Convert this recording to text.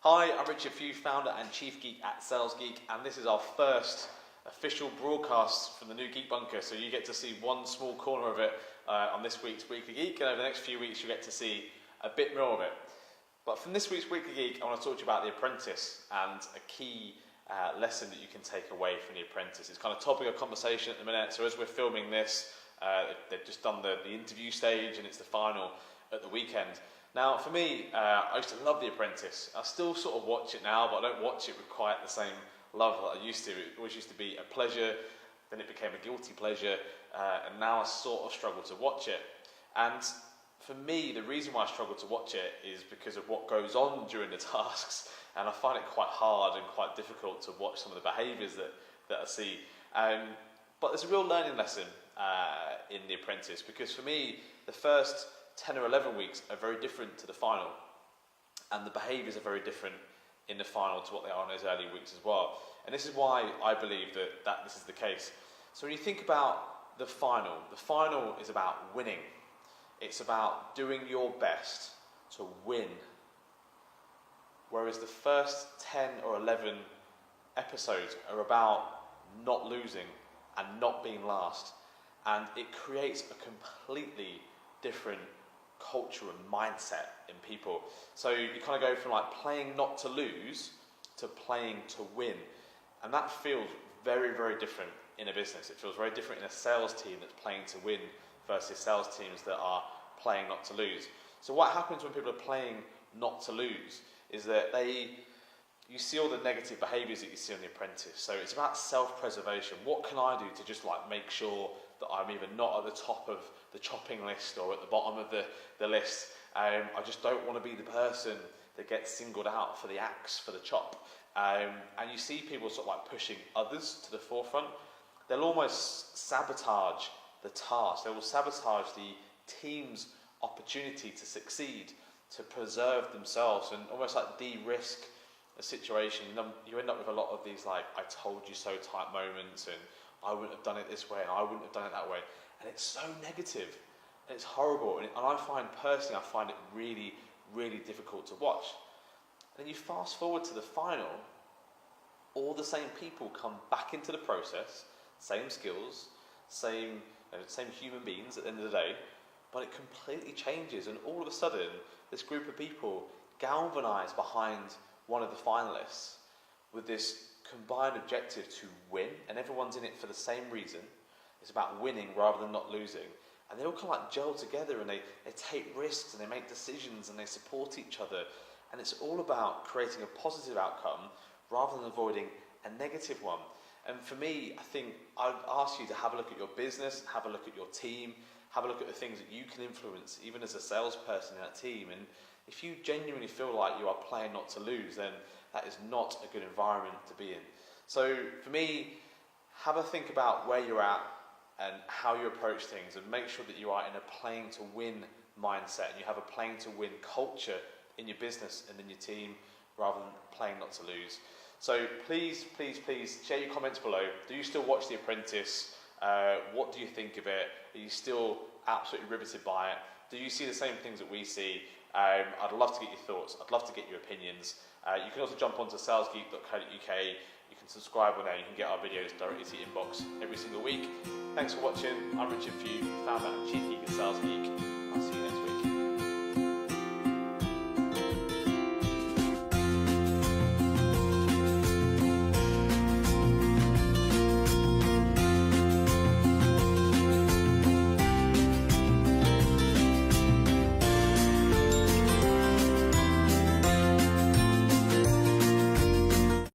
Hi, I'm Richard Few, founder and chief geek at Sales Geek, and this is our first official broadcast from the new Geek Bunker. So you get to see one small corner of it on this week's Weekly Geek, and over the next few weeks you get to see a bit more of it. But from this week's Weekly Geek, I want to talk to you about The Apprentice and a key lesson that you can take away from The Apprentice. It's kind of topic of conversation at the minute, so as we're filming this, they've just done the interview stage and it's the final at the weekend. Now, for me, I used to love The Apprentice. I still sort of watch it now, but I don't watch it with quite the same love that I used to. It always used to be a pleasure, then it became a guilty pleasure, and now I sort of struggle to watch it. And for me, the reason why I struggle to watch it is because of what goes on during the tasks, and I find it quite hard and quite difficult to watch some of the behaviours that I see. But there's a real learning lesson in The Apprentice, because for me, the first 10 or 11 weeks are very different to the final, and the behaviours are very different in the final to what they are in those early weeks as well. And this is why I believe that this is the case. So when you think about the final is about winning. It's about doing your best to win. Whereas the first 10 or 11 episodes are about not losing and not being last. And it creates a completely different culture and mindset in people. So you kind of go from like playing not to lose to playing to win. And that feels very, very different in a business. It feels very different in a sales team that's playing to win versus sales teams that are playing not to lose. So what happens when people are playing not to lose is that you see all the negative behaviours that you see on The Apprentice. So it's about self-preservation. What can I do to just like make sure that I'm either not at the top of the chopping list or at the bottom of the list. I just don't want to be the person that gets singled out for the axe, for the chop. And you see people sort of like pushing others to the forefront. They'll almost sabotage the task. They will sabotage the team's opportunity to succeed, to preserve themselves, and almost like de-risk a situation. You end up with a lot of these like "I told you so" type moments, and I wouldn't have done it this way, and I wouldn't have done it that way. And it's so negative, and it's horrible. And I find it really, really difficult to watch. And then you fast forward to the final, all the same people come back into the process, same skills, same human beings at the end of the day, but it completely changes. And all of a sudden, this group of people galvanise behind one of the finalists with this combined objective to win, and everyone's in it for the same reason. It's about winning rather than not losing. And they all kind of like gel together, and they take risks, and they make decisions, and they support each other. And it's all about creating a positive outcome rather than avoiding a negative one. And for me, I think I'd ask you to have a look at your business, have a look at your team, have a look at the things that you can influence, even as a salesperson in that team. And if you genuinely feel like you are playing not to lose, then that is not a good environment to be in. So for me, have a think about where you're at and how you approach things, and make sure that you are in a playing to win mindset, and you have a playing to win culture in your business and in your team, rather than playing not to lose. So please, please, please share your comments below. Do you still watch The Apprentice? What do you think of it? Are you still absolutely riveted by it? Do you see the same things that we see? I'd love to get your thoughts. I'd love to get your opinions. You can also jump onto salesgeek.co.uk. You can subscribe on there. You can get our videos directly to your inbox every single week. Thanks for watching. I'm Richard Few, founder and chief geek at Sales Geek.